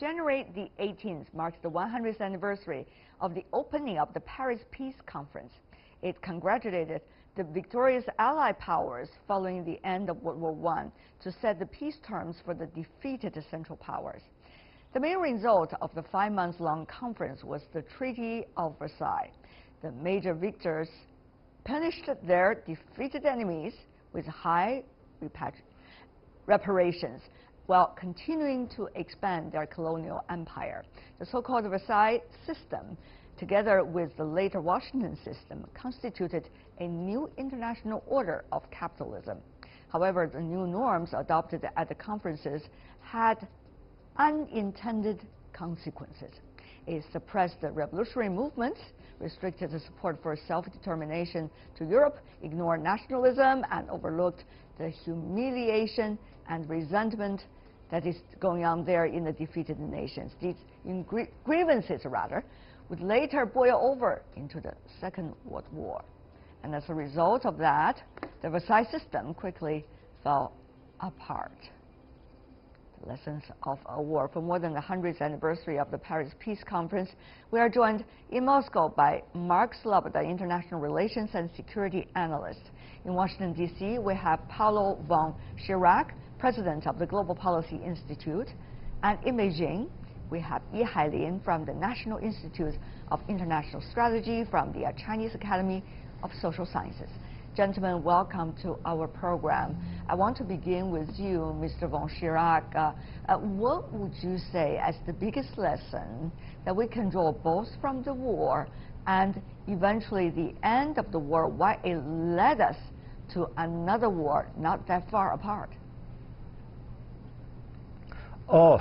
January the 18th marks the 100th anniversary of the opening of the Paris Peace Conference. It congratulated the victorious Allied powers following the end of World War I to set the peace terms for the defeated Central Powers. The main result of the 5-month-long conference was the Treaty of Versailles. The major victors punished their defeated enemies with high reparations, while continuing to expand their colonial empire. The so-called Versailles System, together with the later Washington System, constituted a new international order of capitalism. However, the new norms adopted at the conferences had unintended consequences. It suppressed the revolutionary movements, restricted the support for self-determination to Europe, ignored nationalism, and overlooked the humiliation and resentment that is going on there in the defeated nations. These grievances, rather, would later boil over into the Second World War. And as a result of that, the Versailles System quickly fell apart. The lessons of a war. For more than the 100th anniversary of the Paris Peace Conference, we are joined in Moscow by Mark Sloboda, International Relations and Security Analyst. In Washington, D.C., we have Paulo von Schirach, President of the Global Policy Institute. And in Beijing, we have Yi Hailin from the National Institute of International Strategy from the Chinese Academy of Social Sciences. Gentlemen, welcome to our program. I want to begin with you, Mr. von Schirach. What would you say as the biggest lesson that we can draw both from the war and eventually the end of the war, why it led us to another war not that far apart? Oh,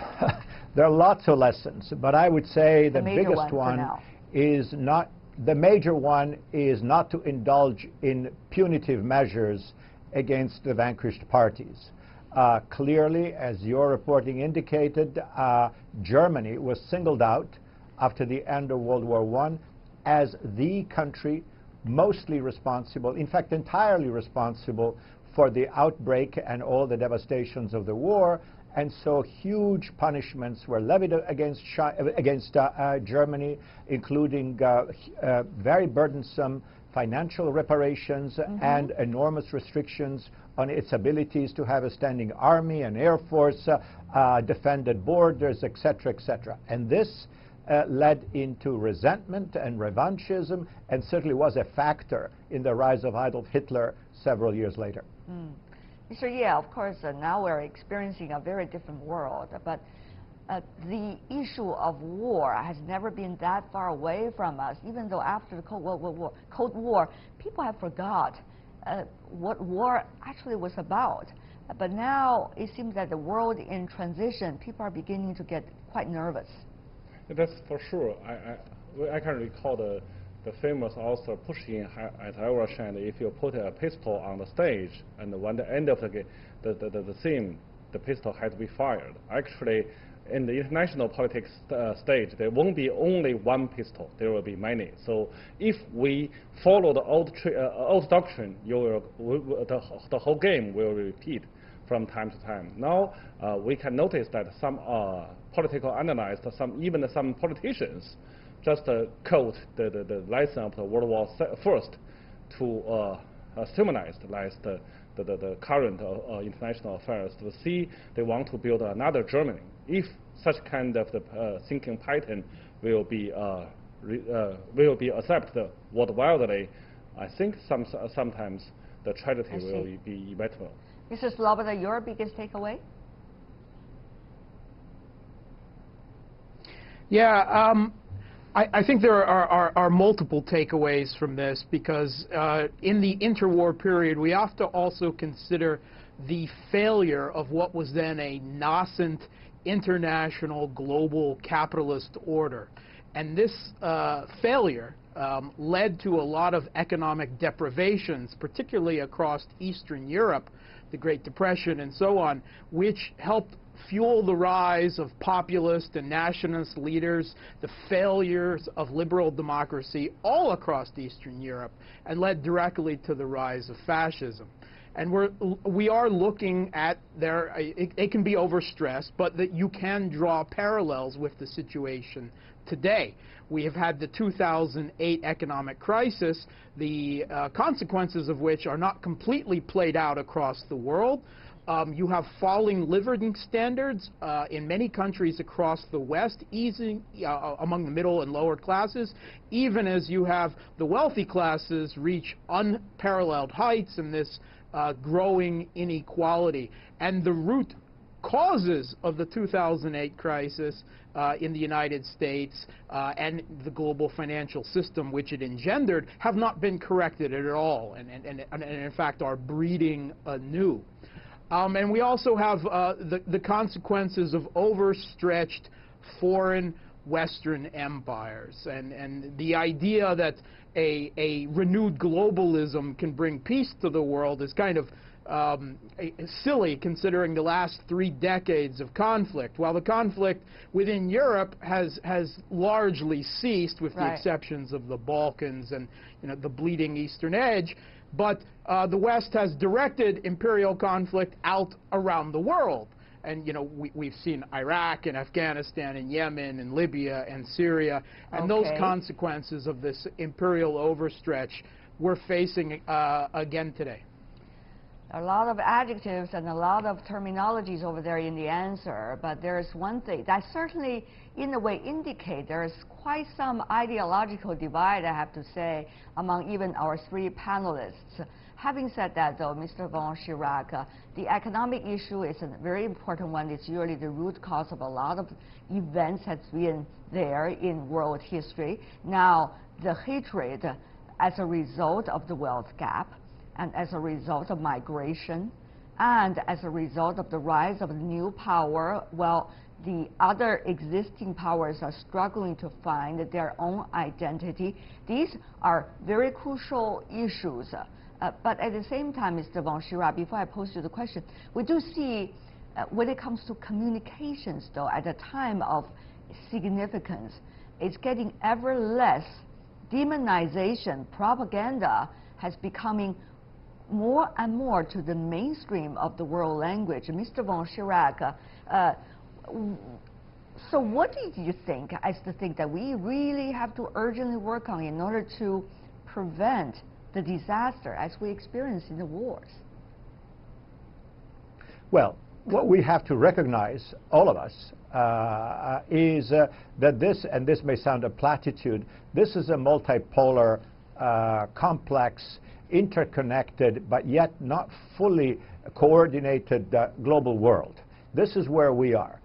there are lots of lessons, but I would say the biggest one is not, the major one is not to indulge in punitive measures against the vanquished parties. Clearly, as your reporting indicated, Germany was singled out after the end of World War I as the country mostly responsible, in fact entirely responsible, for the outbreak and all the devastations of the war. And so huge punishments were levied against Germany, including very burdensome financial reparations and enormous restrictions on its abilities to have a standing army and air force, defended borders, etc., etc. And this led into resentment and revanchism, and certainly was a factor in the rise of Adolf Hitler several years later. So yeah, of course, now we're experiencing a very different world, but the issue of war has never been that far away from us, even though after the Cold War, people have forgot what war actually was about. But now it seems that the world in transition, people are beginning to get quite nervous. That's for sure. I can recall the famous author Pushkin at Evershed, if you put a pistol on the stage, and when the end of the scene, the pistol had to be fired. Actually, in the international politics stage, there won't be only one pistol, there will be many. So if we follow the old doctrine, the whole game will repeat from time to time. Now, we can notice that some political analysts, even some politicians, just quote the lesson of the World War I to stimulate the current international affairs, to see they want to build another Germany. If such kind of the thinking pattern will be accepted worldwide, I think sometimes the tragedy will be inevitable. Mrs. Sloboda, your biggest takeaway? Yeah. I think there are multiple takeaways from this, because in the interwar period, we have to also consider the failure of what was then a nascent international global capitalist order. And this failure led to a lot of economic deprivations, particularly across Eastern Europe, the Great Depression and so on, which helped fuel the rise of populist and nationalist leaders, the failures of liberal democracy all across Eastern Europe, and led directly to the rise of fascism. And we are looking at it can be overstressed, but that you can draw parallels with the situation today. We have had the 2008 economic crisis, the consequences of which are not completely played out across the world. You have falling living standards in many countries across the West, easing among the middle and lower classes, even as you have the wealthy classes reach unparalleled heights in this growing inequality. And the root causes of the 2008 crisis in the United States and the global financial system which it engendered have not been corrected at all, and in fact are breeding anew. And we also have the consequences of overstretched foreign Western empires, and the idea that a renewed globalism can bring peace to the world is kind of silly, considering the last 3 decades of conflict. While the conflict within Europe has largely ceased, with the exceptions of the Balkans and the bleeding eastern edge, but the West has directed imperial conflict out around the world. And we've seen Iraq and Afghanistan and Yemen and Libya and Syria, and those consequences of this imperial overstretch we're facing again today. A lot of adjectives and a lot of terminologies over there in the answer, but there's one thing that certainly in a way indicate there's quite some ideological divide, I have to say, among even our 3 panelists. Having said that, though, Mr. von Schirach, the economic issue is a very important one. It's usually the root cause of a lot of events that's been there in world history. Now, the hatred as a result of the wealth gap, and as a result of migration, and as a result of the rise of the new power, well, the other existing powers are struggling to find their own identity. These are very crucial issues. But at the same time, Mr. von Schirach, before I pose you the question, we do see when it comes to communications, though, at a time of significance, it's getting ever less. Demonization, propaganda has becoming more and more to the mainstream of the world language. Mr. von Schirach, so what do you think as the thing that we really have to urgently work on in order to prevent the disaster as we experience in the wars? Well, what we have to recognize, all of us, is that this, and this may sound a platitude, this is a multipolar, complex, interconnected, but yet not fully coordinated global world. This is where we are,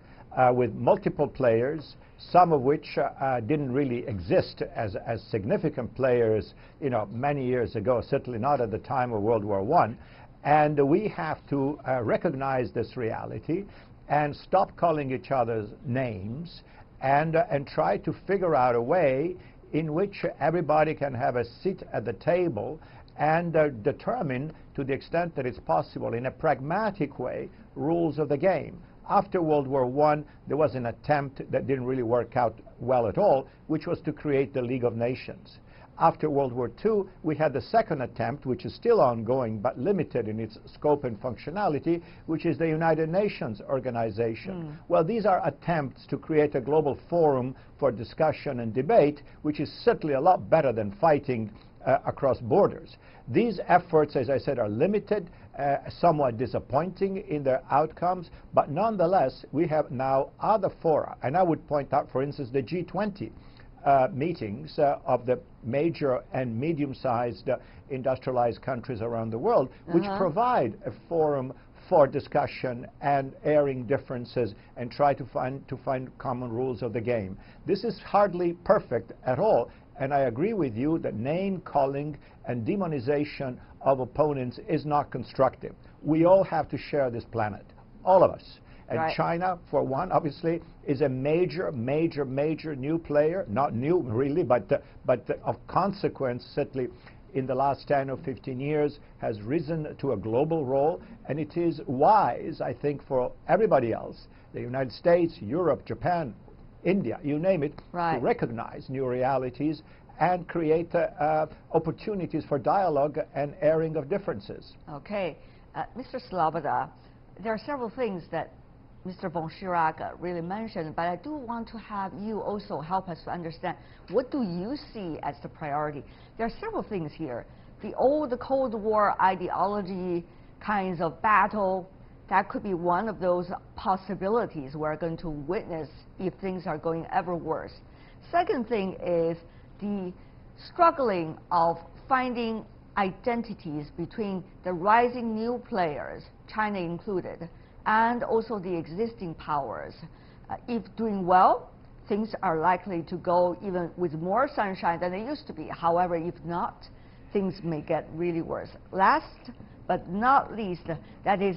with multiple players, some of which didn't really exist as significant players, many years ago, certainly not at the time of World War I. And we have to recognize this reality and stop calling each other's names and try to figure out a way in which everybody can have a seat at the table and determine, to the extent that it's possible, in a pragmatic way, rules of the game. After World War I, there was an attempt that didn't really work out well at all, which was to create the League of Nations. After World War II, we had the second attempt, which is still ongoing but limited in its scope and functionality, which is the United Nations Organization. Well, these are attempts to create a global forum for discussion and debate, which is certainly a lot better than fighting across borders. These efforts, as I said, are limited, somewhat disappointing in their outcomes, but nonetheless, we have now other fora. And I would point out, for instance, the G20 meetings of the major and medium-sized industrialized countries around the world, which provide a forum for discussion and airing differences and try to find common rules of the game. This is hardly perfect at all, and I agree with you that name-calling and demonization of opponents is not constructive. We all have to share this planet, all of us. And China, for one, obviously, is a major new player. Not new, really, but of consequence, certainly in the last 10 or 15 years, has risen to a global role. And it is wise, I think, for everybody else, the United States, Europe, Japan, India, you name it, to recognize new realities and create opportunities for dialogue and airing of differences. Okay. Mr. Sloboda, there are several things that Mr. von Schirach really mentioned, but I do want to have you also help us to understand what do you see as the priority. There are several things here. The old Cold War ideology kinds of battle, that could be one of those possibilities we're going to witness if things are going ever worse. Second thing is the struggling of finding identities between the rising new players, China included, and also the existing powers. If doing well, things are likely to go even with more sunshine than they used to be. However, if not, things may get really worse. Last but not least, that is,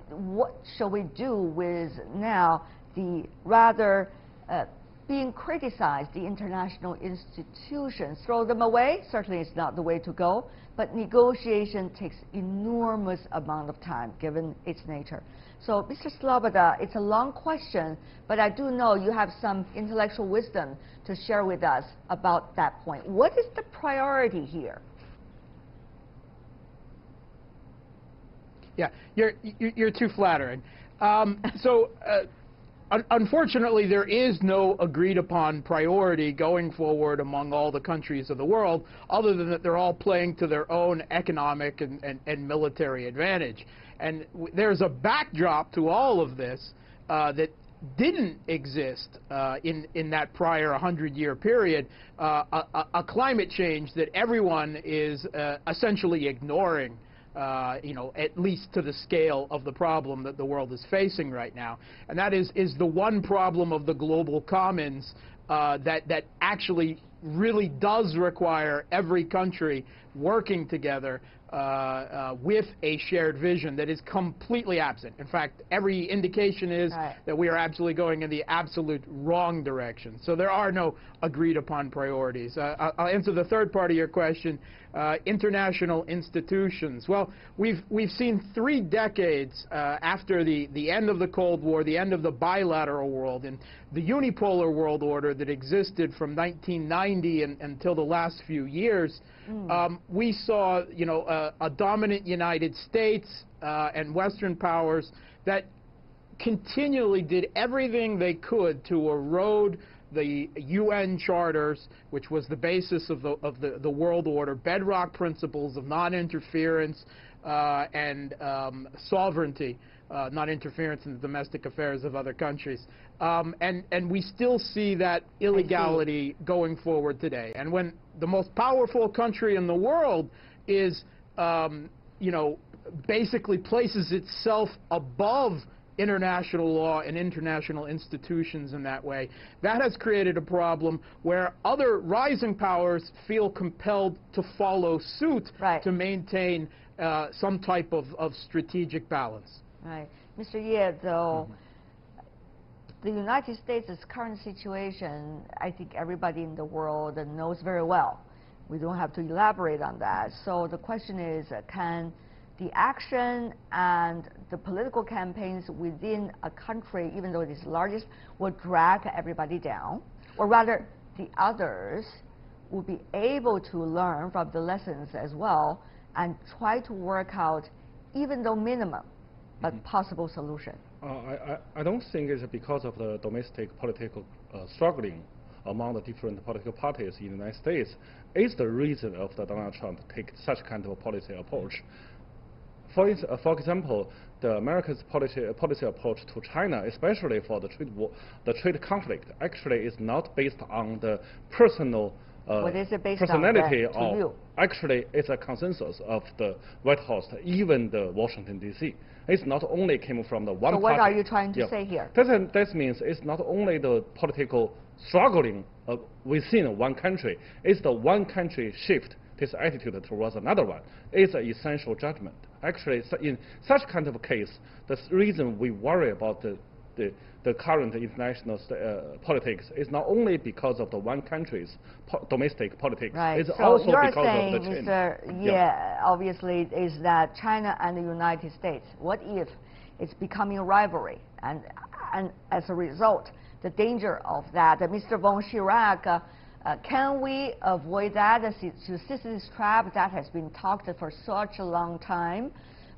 what shall we do with now the rather being criticized, the international institutions? Throw them away? Certainly it's not the way to go, but negotiation takes enormous amount of time given its nature. So, Mr. Sloboda, it's a long question, but I do know you have some intellectual wisdom to share with us about that point. What is the priority here? Yeah, you're too flattering. Unfortunately, there is no agreed-upon priority going forward among all the countries of the world, other than that they're all playing to their own economic and military advantage. And there's a backdrop to all of this that didn't exist in that prior 100-year period, a climate change that everyone is essentially ignoring. At least to the scale of the problem that the world is facing right now. And that is the one problem of the global commons that actually really does require every country working together with a shared vision that is completely absent. In fact, every indication is that we are absolutely going in the absolute wrong direction. So there are no agreed upon priorities. I'll answer the third part of your question. International institutions. Well, we've seen 3 decades after the end of the Cold War, the end of the bilateral world, and the unipolar world order that existed from 1990 until the last few years. We saw, a dominant United States and Western powers that continually did everything they could to erode the UN charters, which was the basis of the world order, bedrock principles of non-interference and sovereignty, non-interference in the domestic affairs of other countries. And we still see that illegality going forward today. And when the most powerful country in the world is, basically places itself above international law and international institutions in that way, that has created a problem where other rising powers feel compelled to follow suit to maintain some type of strategic balance. Right. Mr. Ye, though, the United States' current situation, I think everybody in the world knows very well. We don't have to elaborate on that. So the question is, can the action and the political campaigns within a country, even though it is the largest, will drag everybody down? Or rather, the others will be able to learn from the lessons as well and try to work out, even though minimum, but possible solution? I don't think it's because of the domestic political struggling among the different political parties in the United States is the reason of the Donald Trump take such kind of a policy approach. For example, the Americans' policy approach to China, especially for the trade conflict, actually is not based on the personal what is it based personality on to you? Actually, it's a consensus of the White House, even the Washington, D.C. It's not only came from the one party. So what are you trying to say here? That means it's not only the political struggling within one country, it's the one country shift this attitude towards another one. It's an essential judgment. Actually, in such kind of case, the reason we worry about the current international politics is not only because of the one country's domestic politics. Right. It's so also you're because saying, of the change. Mr. Obviously, is that China and the United States, what if it's becoming a rivalry? And as a result, the danger of that, Mr. von Schirach, can we avoid that? The Sisyphus trap that has been talked for such a long time.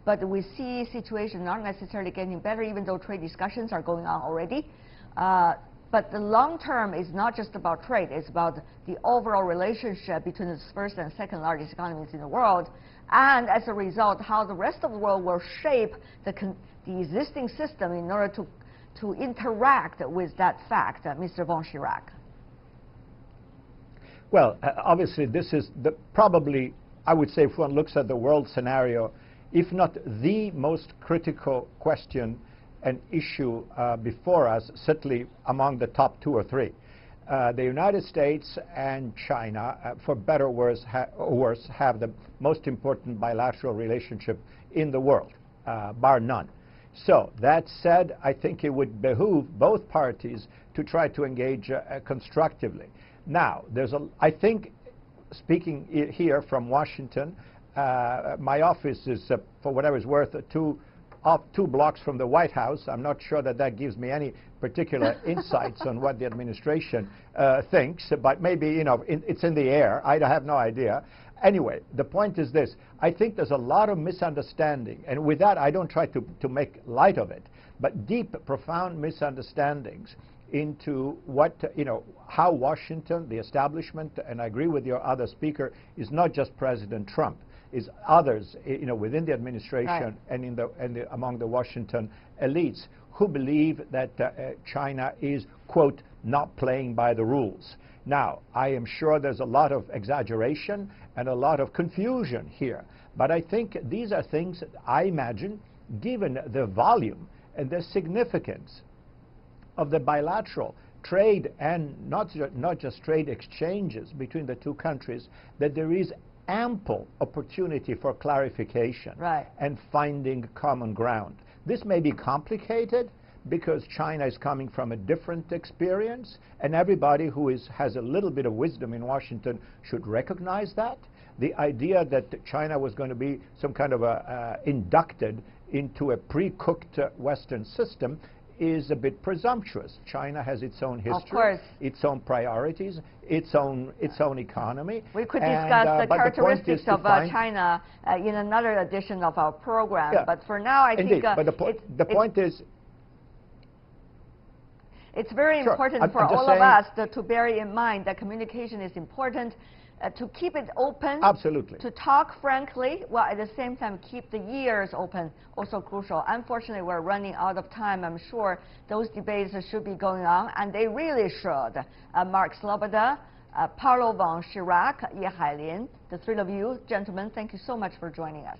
but we see situations not necessarily getting better, even though trade discussions are going on already. But the long term is not just about trade, it's about the overall relationship between the first and second largest economies in the world, and as a result, how the rest of the world will shape the existing system in order to interact with that fact, Mr. von Schirach. Well, obviously, this is probably, I would say, if one looks at the world scenario, if not the most critical question and issue before us, certainly among the top 2 or 3. The United States and China, for better or worse, have the most important bilateral relationship in the world, bar none. So, that said, I think it would behoove both parties to try to engage constructively. Now, I think, speaking here from Washington, my office is, for whatever it's worth, 2 blocks from the White House. I'm not sure that gives me any particular insights on what the administration thinks, but maybe, you know, it's in the air. I have no idea. Anyway, the point is this. I think there's a lot of misunderstanding, and with that, I don't try to make light of it, but deep, profound misunderstandings into what, you know, how Washington, the establishment, and I agree with your other speaker, is not just President Trump, is others, you know, within the administration, right, and among the Washington elites who believe that China is, quote, not playing by the rules. Now, I am sure there's a lot of exaggeration and a lot of confusion here, but I think these are things that I imagine, given the volume and the significance of the bilateral trade and not just trade exchanges between the 2 countries, that there is ample opportunity for clarification, right, and finding common ground. This may be complicated because China is coming from a different experience, and everybody who has a little bit of wisdom in Washington should recognize that. The idea that China was going to be some kind of inducted into a pre-cooked Western system is a bit presumptuous. China has its own history, its own priorities, its own economy. We could discuss the characteristics of China in another edition of our program, yeah, but for now I think but the point is, it's very important for all of us to bear in mind that communication is important, to keep it open, absolutely, to talk frankly, while at the same time keep the ears open, also crucial. Unfortunately, we're running out of time. I'm sure those debates should be going on, and they really should. Mark Sloboda, Paulo von Schirach, Ye Hailin, the 3 of you, gentlemen, thank you so much for joining us.